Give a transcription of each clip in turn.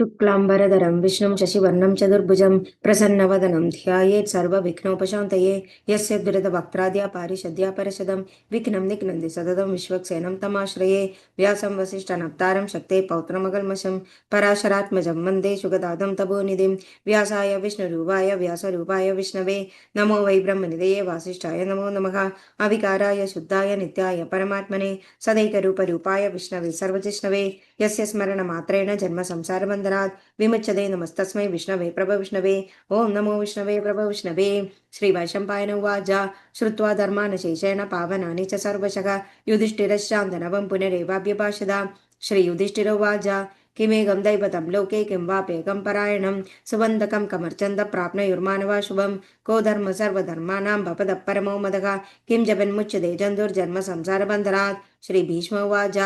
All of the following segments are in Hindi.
शुक्लाम्बरधरं विष्णुं शशिवर्णं चतुर्भुजं प्रसन्नवदनं ध्यायेत् सर्वविघ्नोपशान्तये यस्य दुरितवक्त्राद्या पारिषद्या परशदं विघ्नं निघ्नन्ति सततं विश्वक्सेनं तमाश्रये व्यासं वसिष्ठनप्तारं शक्ते पौत्रमकल्मषं पराशरात्मजं वन्दे शुगदादं तपोनिधिं व्यासाय विष्णुरूपाय व्यासरूपाय विष्णवे नमो वै ब्रह्मनिधये वासिष्ठाय नमो नमः अविकाराय शुद्धाय नित्याय परमात्मने सदैकरूपरूपाय विष्णवे सर्वजिष्णवे यस्य स्मरणमात्रेण जन्म संसारबन्धनात् विमुच्यते नमस्तस्मै विष्णवे प्रभविष्णवे ॐ नमो विष्णवे प्रभविष्णवे श्रीवैशम्पायन उवाच श्रुत्वा धर्मानशेषेण पावनानि च सर्वशः युधिष्ठिरश्चान्दनवं पुनरेवाभ्यभाषदा श्रीयुधिष्ठिर उवाच किमेकं दैवतं लोके किं वाप्येकं परायणं सुबन्धकं कमर्चन्द प्राप्नुयुर्मानवा शुभं को धर्म सर्वधर्माणां भवतः परमो मदः किं जपन्मुच्यते जन्तुर्जन्म संसारबन्धनात् श्रीभीष्म उवाच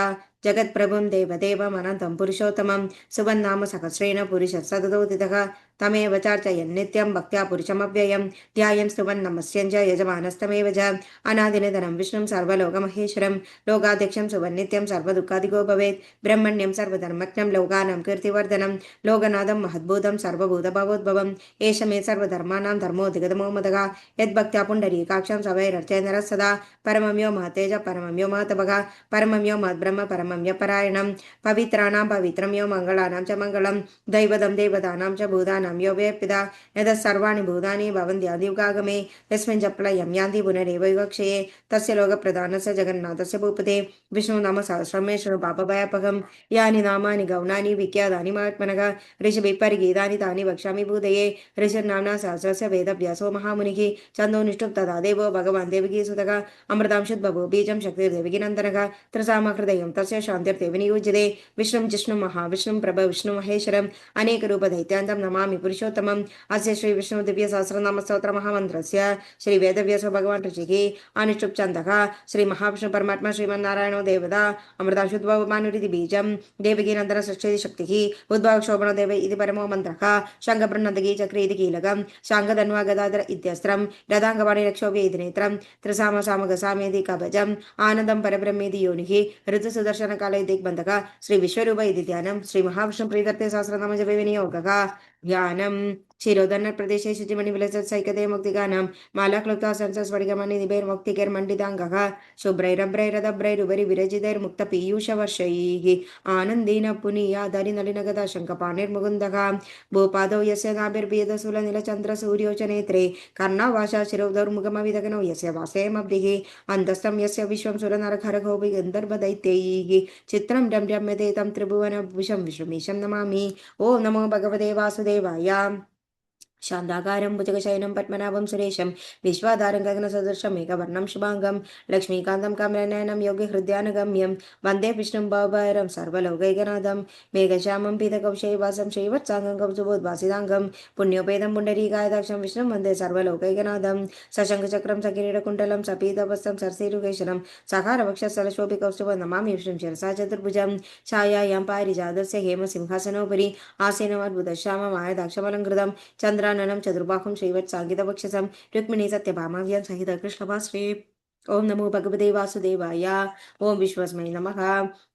जगत्प्रभुं देवदेवमनन्तं पुरुषोत्तमं सुवन्नाम सहस्रेण पुरुषः सततोदितः तमेव चार्चयन् नित्यं भक्त्या पुरुषमव्ययं ध्यायन् स्तुवन्नमस्यञ्च यजमानस्तमेव च अनादिनिधनं विष्णुं सर्वलोकमहेश्वरं लोकाध्यक्षं सुवन्नित्यं सर्वदुःखादिको भवेत् ब्रह्मण्यं सर्वधर्मज्ञं लोकानां कीर्तिवर्धनं लोकनाथं महद्भूतं सर्वभूतभवोद्भवम् एष मे सर्वधर्माणां धर्मोऽधिगतमो मदः यद्भक्त्या पुण्डरीकाक्षं सवैरर्चय नरः सदा परमं यो महतेज परमं यो महतभः परमं यो महद्ब्रह्म परमं य परायणं पवित्राणां पवित्रं यो मङ्गलानां च मङ्गलं दैवतं देवतानां च भूतानां यो व्यपिता यतः सर्वाणि भूतानि भवन्त्यादियुगागमे यस्मिन् च प्रलयं यान्ति पुनरेव विवक्षये तस्य लोकप्रधानस्य जगन्नाथस्य भूपते विष्णु नाम सहस्रं मे शृणु पापभयापकं यानि नामानि गौणानि विख्यातानि महात्मनः ऋषिभिः परिगीतानि तानि वक्ष्यामि भूतये ऋषिर्नाम्ना सहस्रस्य वेदव्यासो महामुनिः छन्दोनिष्ठुप् तथा देवो भगवान् देवकीसुतः अमृतां शुद्बभो बीजं शक्तिर्देवकीनन्दनः त्रसामहृदयं तस्य शान्तिर्देवि नियुज्यते विष्णुं जिष्णुं महाविष्णुं प्रभ विष्णु महेश्वरम् अनेकरूपदैत्यान्तं नमामि पुरुषोत्तमम् अस्य श्री विष्णु दिव्य सहस्रनाम स्तोत्र महामन्त्रस्य श्री वेदव्यासो भगवान् ऋषिः अनुष्टुप् छन्दः श्री महाविष्णु परमात्मा श्रीमन्नारायणो देवता अमृताशुद्भव मानुरिति बीजं देवकीनन्दन सृष्टि शक्तिः उद्भव शोभनो देव इति परमो मन्त्रः शङ्खबृन्नदगी चक्र इति कीलकं शाङ्गधन्वा गदाधर इत्यस्त्रं रदाङ्गवाणि रक्षोभ्य इति नेत्रं त्रिसाम सामगसामेति कवचम् आनन्दं परब्रह्मेति योनिः ऋतुसुदर्शनकाले दिग्बन्धः श्री विश्वरूप इति ध्यानं श्री महाविष्णु प्रीतर्थे सहस्रनाम जपे विनियोगः ध्यानं शिरोधन प्रदेशे शुचिमणि विलसत् सैकते मुक्तिगानं मालाक्लुप्ता संसस्फटिकमणि निभैर्मुक्तिकैर्मण्डिताङ्गः शुभ्रैरभ्रैरदभ्रैरुपरि विरचितैर्मुक्त पीयूषवर्षैः आनन्देन पुनीयाधरि नलिनगदा शङ्खपाणिर्मुकुन्दः भूपादौ यस्य नाभिर्भेदशूलनीलचन्द्रसूर्यो च नेत्रे कर्णावाशा शिरोधौर्मुखमविदगनौ यस्य वासेमब्धिः अन्तस्थं यस्य विश्वं सुरनरखरगोपि गन्धर्वदैत्यैः चित्रं रम्यते तं त्रिभुवनभूषं विष्णुमीशं नमामि ॐ नमो भगवते वासुदेवाय शान्ताकारं भुजगशयनं पद्मनाभं सुरेशं विश्वाधारं गगनसदृशं मेघवर्णं शुभाङ्गं लक्ष्मीकान्तं कमलनयनं योगिहृदयानुगम्यं वन्दे विष्णुं भवभयं सर्वलोकैकनाथं मेघश्यामं पीतकौशैवासं श्रीवत्साङ्गं कौसुबोद्भासिताङ्गं पुण्योपेदं पुण्डरीकायदाक्षं विष्णुं वन्दे सर्वलोकैकनाथं सशङ्खचक्रं सकिरीटकुण्डलं सपीतवस्त्रं सरसीरुकेशनं सहारवक्षस्थलशोभिकौस्तुभं नमामि विष्णुं शिरसा चतुर्भुजं छायायां पारिजातस्य हेमसिंहासनोपरि आसीनमद्भुतश्याममायदाक्षमलङ्कृतं चंद्राननं चतुर्बाहुं श्रीवत्साङ्गितवक्षसं रुक्मिणी सत्यभामाव्यं सहित कृष्णभास्रे ओं नमो भगवते वासुदेवाय ओं विश्वस्मै नमः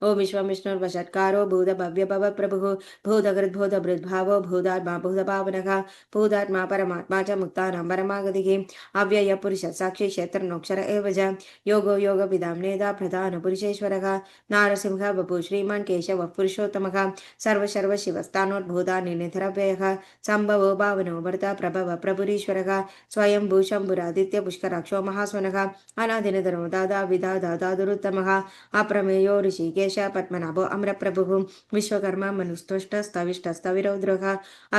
ओं विश्वं विष्णुर्वषट्कारो भूतभव्य भव प्रभुः भूतकृद्भूतभृद्भावो भूतात्मा भूतभावनः भूतात्मा परमात्मा च मुक्तानां परमागतिः अव्यय पुरुष साक्षी क्षेत्रनोक्षर एव च योगो योगविदां नेता प्रधानपुरुषेश्वरः नारसिंह वपु श्रीमान् केशवः पुरुषोत्तमः सर्वशर्वशिवस्थानोद्भूतानि निधरव्ययः सम्भवो भावनो भर्ता प्रभव प्रभुरीश्वरः स्वयं भूषम्बुरादित्य पुष्कराक्षो महास्वनः अनादिनधरो दादा विधाता दुरुत्तमः अप्रमेयो ऋषिकेश पद्मनाभो अमरप्रभुः विश्वकर्मा मनुस्तुष्टस्तविष्टस्तविरौद्रः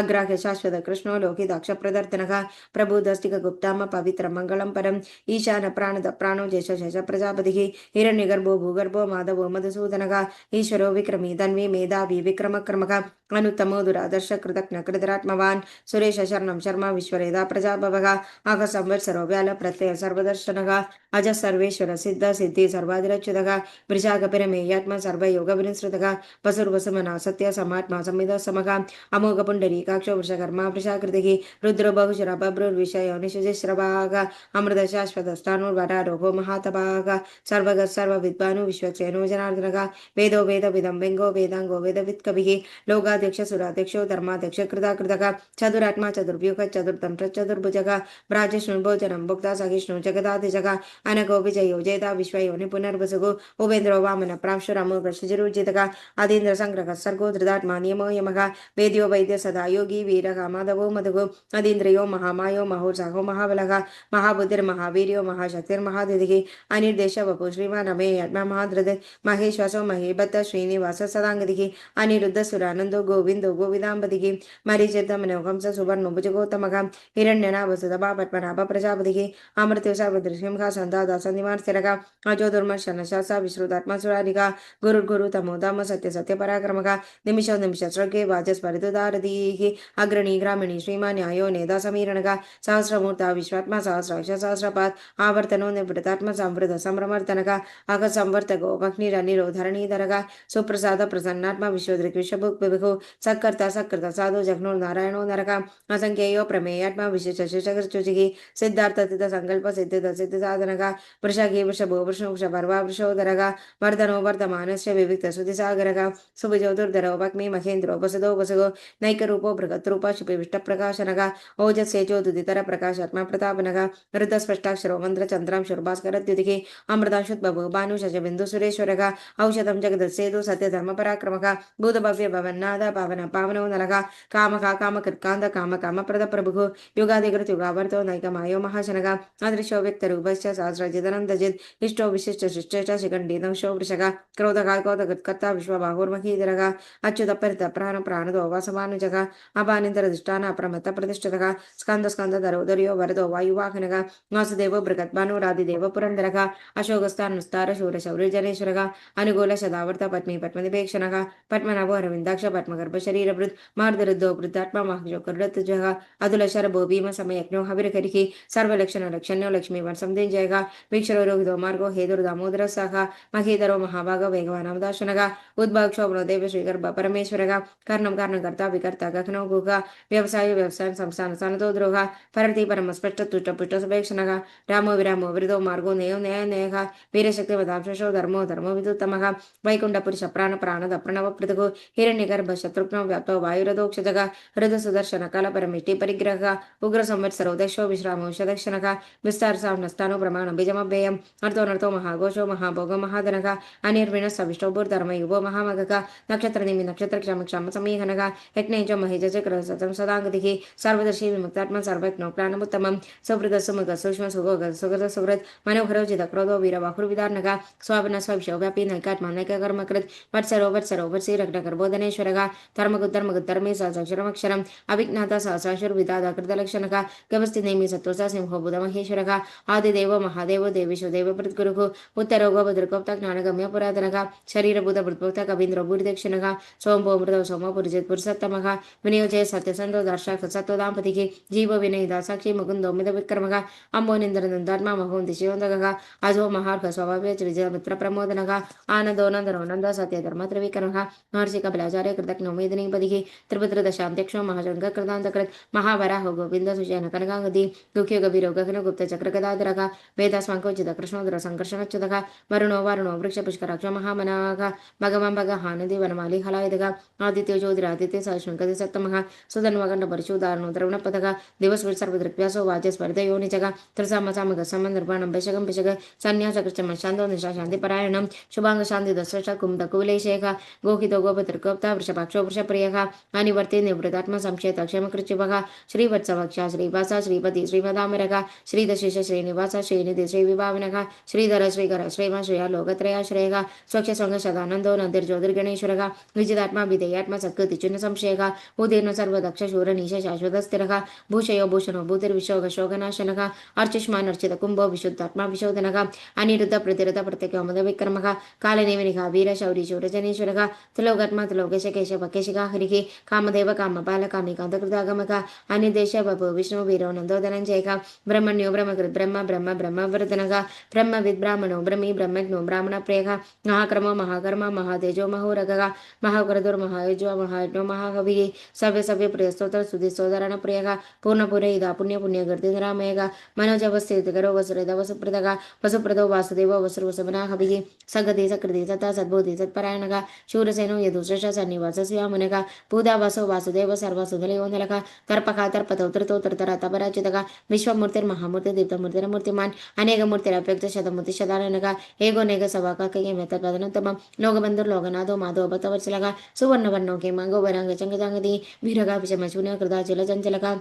अग्राह्य शाश्वत कृष्णो लोकिताक्षप्रदर्तनः प्रभुदस्तिकगुप्ताम पवित्रमङ्गलं परम् ईशान प्राणद प्राणो जेष प्रजापतिः हिरण्यगर्भो भूगर्भो माधवो मधुसूदनः ईश्वरो विक्रमी धन्वी मेधावी विक्रमक्रमः अनुत्तमो दुरादर्श कृतज्ञ कृतरात्मवान् सुरेश शरणं शर्मा विश्वरेदा प्रजाभवः आग संवत्सरो व्याल प्रत्यय सर्वदर्शनः अज सर्वेश्वर सिद्ध सिद्धि सर्वादिरच्युतः वृषाकपिरमेयात्मा सर्वयोगविनिसृतः वसुर्वसुमना सत्य समात्मा संविद समः अमोघ पुण्डरीकाक्षो वृषकर्मा वृषाकृतिः रुद्रो बहुशर बभ्रुर्विषयो निशुजिश्रवाः अमृत शाश्वतस्थाणुर्वरारोहो महातपाः सर्वगः सर्वविद्वानु विश्वक्सेनो जनार्दनः वेदो वेदविदं वेङ्गो वेदाङ्गो वेदवित्कविः लोका सुराध्यक्ष सुराध्यक्षो धर्माध्यक्ष कृता चतुरात्मा चतुर्व्यूह चतुर्तंत्र चतुर्भुजः भ्राजष्णुभोजनं भुक्ता सहिष्णु जगदाधिजः अनघो विजयो जयता विश्वयोनि पुनर्वसुगो उपेन्द्रो वामन प्रांशुरामो वृषजिरुजितः अधीन्द्र संग्रह सर्गो धृतात्मा नियमो यमः वेद्यो वैद्य सदा योगी वीरः माधवो मधुगो अधीन्द्रियो महामायो महोत्साहो महाबलः महाबुद्धिर्महावीर्यो महाशक्तिर्महादिधिः अनिर्देश वपु श्रीमान् अमे आत्मा महाधृत महेश्वसो महेबत्त श्रीनिवास सदांगदिः अनिरुद्ध सुरानन्दो गोविन्दो गोविदाम्बदिः मरीचितमनोहंस सुवर्णो भुजगोत्तमः हिरण्यनाभ सुतभा पद्मनाभ प्रजापतिः अमृत्यो सर्वदृशिंहा सन्दादा सन्निवार स्थिरः अजो दुर्मर्शनशासा विश्रुतात्मा सुरारिका गुरुर्गुरु तमो धाम सत्य सत्य पराक्रमः निमिषो निमिषस्रगे वाचस्परितुदारधीः अग्रणी ग्रामिणी श्रीमान् न्यायो नेदा समीरणः सहस्रमूर्ता विश्वात्मा सहस्राक्ष सहस्रपात् आवर्तनो निवृतात्मा संवृत संभ्रमर्तनः अग संवर्तको अग्निरनिरोधरणीधरः सुप्रसाद प्रसन्नात्मा विश्वदृक् विश्वभुक् विभुः सत्कर्ता सत्कृत साधु जघ्नो नारायणो नरः असंख्येयो प्रमेयात्मा विशेषशिशकृचुचिः सिद्धार्थ सिद्ध संकल्प सिद्ध सिद्ध साधनः वृषगी वृषभो वृषो वृषपर्वा वृषोदरः वर्धनो वर्धमानस्य विविक्त सुतिसागरः सुभुजो दुर्धरो भक्मि महेन्द्रो वसुदो वसुगो नैकरूपो बृहत्रूप शुभिविष्टप्रकाशनः ओजस्येजोदुदितर प्रकाशात्मा प्रतापनः ऋतस्पष्टाक्षरो मन्त्रचन्द्रां शुर्भास्करद्युतिः अमृताशुद्भवो भानुशशबिन्दु सुरेश्वरः औषधं जगदस्सेतु सत्यधर्मपराक्रमः भूतभव्य भवन्नाद पावन पावनो नरः कामः कामकृत्कान्त काम कामप्रद प्रभुः युगादिकृत युगावर्तो नैकमायो महाशनः अदृशो व्यक्तरूपश्च सहस्रजिदनन्दजित् इष्टो विशिष्ट शिष्ट च शिखण्डिनंशो वृषः क्रोधः क्रोधकृत्कर्ता विश्वबाहुर्महीधरः अच्युतपरित प्राण प्राणदो वासमानुजः अपानिन्दरदिष्टान अप्रमत्त प्रतिष्ठितः स्कन्द स्कन्दधरोदर्यो वरदो वायुवाहनः वासुदेवो बृहद्भानुरादिदेव पुरन्दरः अशोकस्तानुस्तार शूरशौर्यजनेश्वरः अनुकूल शदावर्त पद्मी पद्मनिपेक्षणः पद्मनाभो अरविन्दाक्ष पद्मगर्भ शरीरभृत् मार्दरुद्धो वृद्धात्मा महशोकर्दत्तजः अदुलशरभो भीम समयज्ञो हविरकरिः सर्वलक्षण लक्षण्यो लक्ष्मी वर्षंदेजयः वीक्षरो रोहितो मार्गो हेदुर् दामोदर सह महीधरो महाभाग वेगवानामदाशनः उद्भाक्षोभनो देव श्रीगर्भ परमेश्वरः कर्णं कारणकर्ता विकर्ता गगनो गुः व्यवसाय व्यवसाय संस्थान सनतो द्रोह परति परम स्पष्ट तुष्ट पुष्ट सुपेक्षणः रामो विरामो वृदो मार्गो नेयो न्याय न्यायः वीरशक्तिवदांशो धर्मो धर्मो विदुत्तमः वैकुण्ठपुरुष प्राण प्राणद प्रणव पृथुः हिरण्यगर्भ शत्रुघ्नो व्याप्तो वायुरदोक्षजः हृद सुदर्शन काल परमिष्टि परिग्रहः उग्र संवत्सरो दक्षो विश्रामो शदक्षणः विस्तार सामनस्तानो प्रमाण बीजमव्ययम् अर्थो नर्थो महाघोषो महाभोग महाधनः अनिर्विण सविष्टो भूर्धर्मयुगो महामगः नक्षत्रनिमि नक्षत्र क्षम क्षम समीहनः यज्ञेज महेज क्रसतं सदांगतिः सर्वदर्शी विमुक्तात्मा सर्वज्ञो प्राणमुत्तमं सुवृत सुमुख सूक्ष्म सुगोग सुगत सुवृत मनोहरो चिदक्रोधो वीरबाहुर्विदार्णः स्वापन स्वविशो व्यापी नैकात्मा नैककर्मकृत् वत्सरो वत्सरो वत्सीरग्नगर्भोदनेश्वरः धर्मगुद्धर्मे सहस्रमक्षरम् अभिज्ञाता सहस्राशुर्विदादा कृतलक्षणः गवस्थिनेमि सत्त्वसा सिंहो बुधमहेश्वरः आदिदेवो महादेवो देवेशो देवभृद्गुरुः उत्तरो गोभद्रगोप्ता ज्ञानगम्य पुरातनः शरीरभूत भृद्भोक्ता कवीन्द्रो भूरिदक्षिणः सोमो मृदो सोमो पुरुजित् पुरुषोत्तमः विनियोजय सत्यसन्तो दर्शक सत्त्वदाम्पतिः जीवो विनयिता साक्षी मुकुन्दो मिदविक्रमः अम्बो निन्द्रनन्दात्मा महोन्दिशयोन्दगः अजो महार्घ स्वभाव्य विजयमित्र प्रमोदनः आनन्दो नन्दनो नन्द सत्यधर्म त्रिविक्रमः महर्षि कपिलाचार्य कृतज्ञो मेदिनीपतिः त्रिपुत्रदशान्त्यक्षो महाशङ्कर कृतान्तकृत् महावराहो गोविन्द सुजयन कनकाङ्गदी दुःख्यो गभीरो गगनो गुप्त चक्र गदाधरः वेदास्वाङ्कोचित कृष्णोदर सङ्कर्षणच्युतः वरुणो वारुणो वृक्ष पुष्कराक्ष महामनाः भगवं हानदी वनमाली हलायुधः आदित्यो ज्योतिरादित्य सहस्रङ्कति सप्तमः सुधन्वगण्ड परशुदारणो द्रवणपथः दिवस्वृत् सर्वदृक्व्यासो वाचस्पर्धयो निचः त्रिसामसामग समन्धर्पाणं पेशकं पेशक सन्न्यासकृष्टम शान्तो निशा शान्तिपरायणं शुभाङ्ग शान्ति दस्रष्ट कुम्भकुलेशेखः गोहितो गोपतृकोप्ता वृषपाक्षो वृषप्रियः अनिवर्ते निवृतात्मा संशयत क्षमकृचिवः श्रीवत्सवक्षा श्रीवासा श्रीपति श्रीमदामरः श्रीदशेष श्रीनिवास श्रीनिधि श्रीविभावनः श्रीधर श्रीकर श्रीमा श्रेया लोकत्रयाश्रयः स्वक्ष स्वङ्ग सदानन्दो नन्दिर्ज्योतिर्गणेश्वरः विजितात्मा विधेयात्मा सत्कृतिचिन्न संशयः उदीर्ण सर्वदक्ष शूरनीश शाश्वतस्थिरः भूषयो भूषणो भूतिर्विशोग शोकनाशनः अर्चिष्मान् अर्चित कुम्भो विशुद्धात्मा विशोधनः अनिरुद्ध प्रतिरथ प्रत्यक्षमद विक्रमः कालनेमिनिः वीर शौरी शूरजनेश्वरः त्रिलोकात्मा त्रिलोकेश केशव केशिका हरिः कामदेव कामपाल कामिकान्तकृतागमः अनिदेश बभु विष्णु वीरो नन्दो धनञ्जयः ब्रह्मण्यो ब्रह्मकृत् ब्रह्म ब्रह्म ब्रह्मवर्धनः ब्रह्मविद् ब्राह्मणो ब्रह्मी ब्रह्मज्ञो ब्राह्मणप्रियः महाकर्म महाकर्म महातेजो महोरगः महाक्रतुर्महायुजो महायज्ञो महाकविः सव्य सव्य प्रियस्तोत्र स्तुतिस्तोदरणप्रियः पूर्णपुरैदा पुण्यपुण्यगर्तिरामयः मनोजवस्थितिकरो वसुरेदवसुप्रदः वसुप्रदो वासुदेवो वसुर्वसुमनाहविः सगति सकृति सता सद्बोधि सत्परायणः शूरसेनो यदुश्रेष सन्निवास స్యామునగా పూదావాసో వాసుదేవ సర్వసుధలయోనలక తర్పక తర్పతో త్రితో త్రితర తపరాచితగా విశ్వమూర్తిర్మహామూర్తి దీప్తమూర్తిరమూర్తిమాన్ అనేక మూర్తిరవ్యక్త శతమూర్తి శతాననగా ఏగో నేగ సవాకమేతపదనంతమం లోకబంధుర్ లోకనాథో మాధవ భక్తవత్సలగా సువర్ణవర్ణో కేమాంగో వరాంగ చంగదాంగది వీరగా విషమశూన్య కృతాచల చంచలగా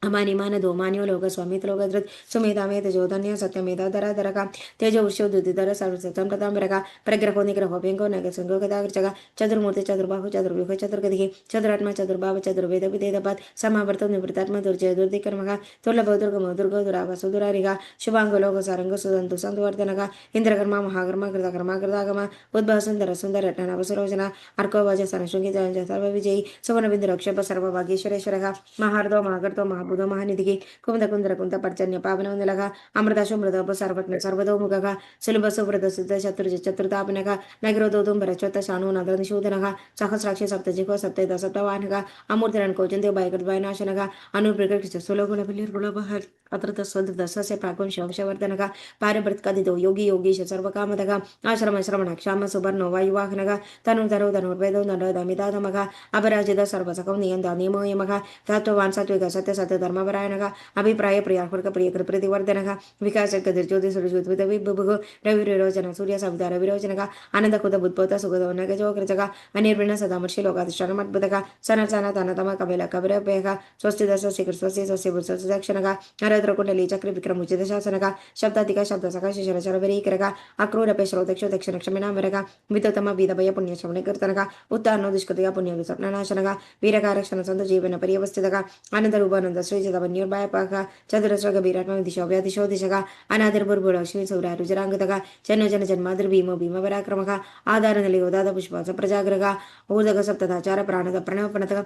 अमानि मान दो मान्यो लोक स्वामित लोक धृत सुमेधा मेध जोधन्य सत्यमेधा धरा धरका तेजो उष्यो दुधिधर सर्वसतम प्रतांबरका प्रग्रहो निग्रहो व्यंगो नग संगो गदाग्रचका चतुर्मूर्ति चतुर्बाहु चतुर्व्यूह चतुर्गति चतुरात्मा चतुर्भाव चतुर्वेद विदेदपात समावर्त निवृत्तात्मा दुर्जय दुर्धिकर्मका दुर्लभ दुर्गम दुर्गो दुरावा सुदुरारिगा शुभांग लोक सारंग सुदंतु संतुवर्धनका इंद्रकर्मा महाकर्मा कृतकर्मा कृतागम उद्भव सुंदर सुंदर रत्न सुरोचना अर्को वज सनशृंगी जय सर्व विजयी सुवन बिंदु रक्षप सर्व भागेश्वरेश्वरः महार्दो महागर्तो महाबुधो महानिधिకి कुमुद कुंदर कुंत पर्जन्य पावन వందలగా అమృత శుమృత సర్వజ్ఞ సర్వదోముఖగా సులభ సువ్రత సిద్ధ చతుర్జ చతుర్తాపనగా నగరోదోదుంబర చొత్త శాను నగర నిషూదనగా సహస్రాక్షి సప్తజిహో సప్తేద సప్తవాహనగా అమూర్తిరన్ కోచంతే బైకట్ వైనాశనగా అనుప్రకృతి సులోగుణ బిల్లిర్ గుణబహర్ అతృత స్వధృత సస్య ప్రాగం శవంశవర్ధనగా పారభృత్కదితో యోగి యోగీశ సర్వకామదగా ఆశ్రమ శ్రవణ క్షామ సువర్ణో వాయువాహనగా తను తరు ధనుర్వేదో నడోదమిదాధమగా అపరాజిత సర్వసకం నియంద నియమోయమగా తత్వవాన్ సత్విక సత్య సత్య ధర్మపరాయణగా అభిప్రాయ ప్రియార్పక ప్రియ ప్రతివర్ధనగా వికాస గదిర్జ్యోతి సురజ్యోద్విత విభుగు రవి విరోచన సూర్య సవిత రవిరోచనగా ఆనంద కుత బుద్భోత సుగత నగజోకృతగా అనిర్విణ సదామర్షి లోకాధిష్టానమద్భుతగా సనసన తనతమ కపిల కవిరపేగా స్వస్తి దశ శిఖర్ స్వస్తి స్వస్తి దక్షిణగా నరేంద్రకుండలి చక్ర విక్రమ ఉచిత శాసనగా శబ్దాధిక శబ్ద సక శిశర శరవరీకరగా అక్రూరపే శ్రోదక్ష దక్షిణ క్షమినామరగా వితోతమ వీధభయ పుణ్య శ్రవణ కీర్తనగా ఉత్తానో దుష్కృతిగా పుణ్య విసప్నాశనగా వీరకారక్షణ సంత జీవన పర్యవస్థితగా ఆనంద రూపానంద శ్రీ చదవన్యుర్భయపాక చతురస్ర గభీరాత్మ దిశో వ్యాధిశో దిశగా అనాదిర్భుర్భుడ లక్ష్మీ సౌర రుజరాంగతగా జన్మ జన జన్మాద్రి భీమో భీమ పరాక్రమగా ఆధార నిలయోదాద పుష్పాస ప్రజాగ్రగా ఊర్ధగ సప్తదాచార ప్రాణద ప్రణవపణతగా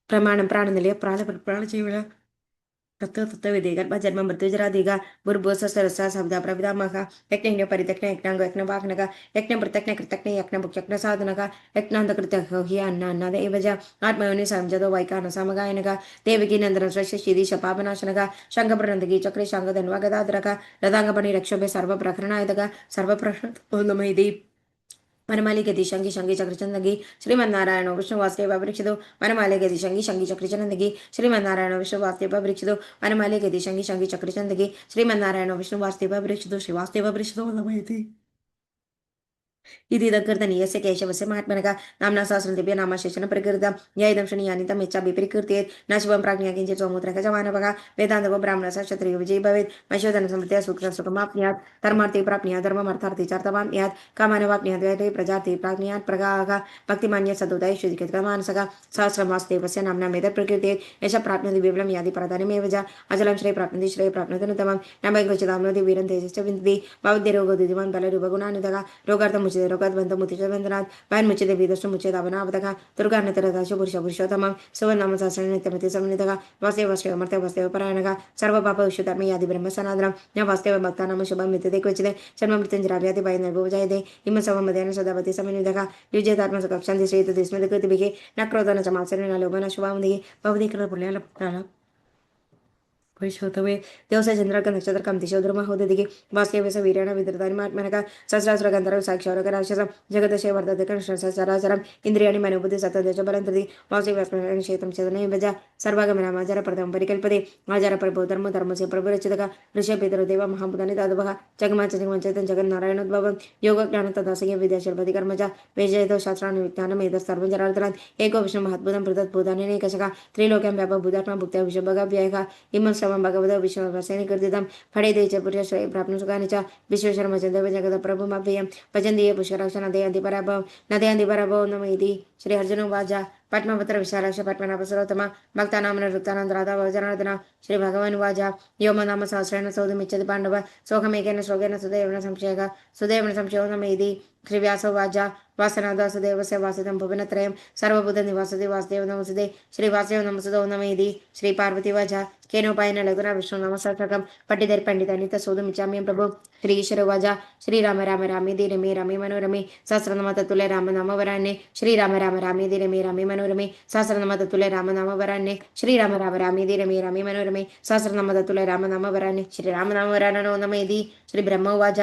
ప్రమాణం ప్రాణనిలయ ప్రాణజీవుల तत्व गर्भ जन्म मृत्युजरादिगा बुर्भुस सरसा शब्द प्रविधामः यज्ञ परितज्ञ यज्ञांग यज्ञ वाहनगा यज्ञ प्रत्यज्ञ कृतज्ञ यज्ञ मुख्यज्ञ साधनगा यज्ञांत कृत्य हि अन्न देवज आत्मयोनि संजदो वैकान समगायनगा देवकी नंदन श्रेष्ठ शिरीष पापनाशनगा शंखप्रनंदगी चक्रे शांग धन्वा गदाधरगा रदांगपणि रक्षोभे सर्व प्रकरणायदगा सर्व प्रकरण वनमाली गति शंगी शंगी चक्रचंदगी श्रीमन्नारायण विष्णु वासुदेव परीक्षितो वनमाली गति शंगी शंगी चक्रचंदगी श्रीमन्नारायण विष्णु वासुदेव परीक्षितो वनमाली गति शंगी शंगी चक्रचंदगी श्रीमन्नारायण विष्णु वासुदेव परीक्षितो श्री वासुदेव परीक्षितो नमः इति दकृतनीयस्य केशवस्य महात्मनः नाम्ना सहस्रं दिव्य नामशेषण प्रकृतं यैदं शून्यानितं इच्छाभि परिकीर्तेत् न शिवं प्राज्ञा किञ्चित् सौमुद्रः जवानवः वेदान्तको ब्राह्मणः क्षत्रियो विजयी भवेत् मशोधन समृद्ध्या सुखमाप्नुयात् धर्मार्थे प्राप्नुयात् धर्ममर्थार्थे चार्थवाप्नुयात् कामानवाप्नुयात् वैरे प्रजार्थे प्राज्ञयात् प्रगाः भक्तिमान्य सदुदयशुद्धिकृतमानसः सहस्रं वासुदेवस्य नाम्ना मेद प्रकृतेत् यश प्राप्नोति विबलं यादि प्रधानमेव च अचलं श्रेय प्राप्नोति अनुत्तमं न वैकृचिताम्नोति वीरं तेजश्च विन्दति भवद्भिरोगो द्वितीयं बलरूपगुणानुतः रोगार्थं मुच्यते रोगाद्बन्धं मुच्यते बन्धनात् भयं मुच्यते वेदश्च मुच्यते अवनावतः दुर्गान्नतरदाशो पुरुषोत्तमं सुवर्णनाम सहस्रेण नित्यमति समन्वितः वासुदेव श्रेयमर्थे वासुदेव परायणः सर्वपाप विश्वधर्मे यादि ब्रह्म सनातनं न वासुदेव भक्तानां शुभं विद्यते क्वचित् जन्म मृत्युञ्जराव्याधि भयनिर्भो जायते इमं सममदेन सदावति समन्वितः युज्यतात्मसुखक्षन्ति श्रीयते स्मृतिकृतिभिः न क्रोधः न च मात्सर्यं न लोभः न शुभावन्तिः भवति कृतपुण्यालपुत्राणाम् पुरुषोत्तमे देवस्य चंद्रक नक्षत्र कम दिशो धर्म होददिगे वासुदेवस वीरेण विदृतानि महात्मनः सहस्रासुर गंधर्व साक्षारक राक्षसं जगदशे वर्धते कृष्ण सचराचरम् इंद्रियाणि मनोबुद्धि सत्तदश बलंतति वासुदेवस्मरणं क्षेत्रं चेतने भज सर्वागमनामाचार प्रथमं परिकल्पते आचार प्रभो धर्म धर्मस्य प्रभुरचितः ऋषि पितरो देव महाभूतानि दादवः जगमाच जगमचेतन जगन्नारायणोद्भवं योग ज्ञान तदासंग विद्याशल्पति कर्म च वेजयतो शास्त्राणि विज्ञानम् एतत् सर्वं जनार्दनात् एको विष्णु महद्भुतं पृथत् भूतान्यनेकशः त्रिलोक्यं व्यापक भूतात्मा भुक्त्या विश्वभगाभ्ययः इमं भगवत विश्ववसेन कृतितं फडेदे च पुरुषश्रेय प्राप्नु सुखानि च विश्वेश्वरं देव जगत प्रभुमव्ययं भजन्ति ये पुष्कराक्ष नदयन्ति पराभवं नदयन्ति पराभवं नम इति श्री अर्जुन उवाच पद्मपत्र विशालाक्ष पद्मनाभसरोत्तम भक्तानां नृत्तानां राधा जनार्दन श्री भगवान् उवाच यो नाम सहस्रेण सौदमिच्छति पाण्डव सोऽहमेकेन श्लोकेन सुदेवेन संशयः सुदेवेन संशयो नम इति श्री व्यासोवाच वासनादासुदेवस्य वासितं भुवनत्रयं सर्वभूतनिवासति वासुदेव नमस्ते श्री वासुदेव नमस्ते नम इति श्री पार्वती वाच केनोपायेन लघुना विष्णु नमस्कारकं पठितैः पण्डितानि तत्सोदुमिच्छाम्यहं प्रभु श्री ईश्वर उवाच श्रीराम राम रामेति रमे रामे मनोरमे सहस्रनाम तत्तुल्य राम नाम वराण्ये श्रीराम राम रामेति रमे रामे मनोरमे सहस्रनाम तत्तुल्य राम नाम वराण्ये श्रीराम राम रामेति रमे रामे मनोरमे सहस्रनाम तत्तुल्य राम नाम वराण्ये श्रीराम नाम वराण्यो नम इति श्री ब्रह्म उवाच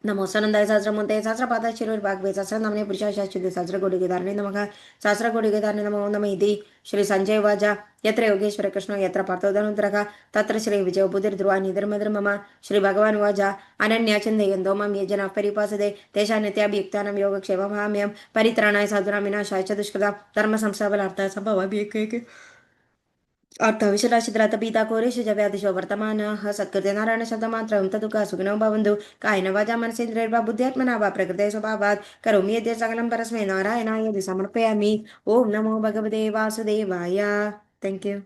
नमो सनंदाय सहस्रमूर्ते सहस्रपादाय शिरोर्भागवे सहस्रनाम्ने पुरुषाय शाश्वते सहस्रकोटिकेदारणे नमः सहस्रकोटिकेदारणे नमो नमः इति श्री संजय उवाच यत्र योगेश्वर कृष्णो यत्र पार्थो धनुर्धरः तत्र श्री विजयो बुद्धिर्ध्रुवा निधर्मधर्मम श्री भगवान् उवाच अनन्या चिन्तयन्तो मां ये जनाः परिपासते तेषां नित्याभियुक्तानां योगक्षेममाम्यहं परित्राणाय साधूनां विनाशाय च दुष्कृतां धर्मसंस्थापनार्थाय सम्भवामि एके अर्थविशराशिद्रतपीता कोरेषु च व्याधिशो वर्तमानः सत्कृते नारायणशब्दमात्रं तदुका सुखिनो भवन्तु कायेन वाचा मनसेन्द्रियैर्वा बुद्ध्यात्मना वा प्रकृते स्वभावात् करोमि यद्यत् सकलं परस्मै नारायणाय समर्पयामि। ओम नमो भगवते वासुदेवाय। Thank you.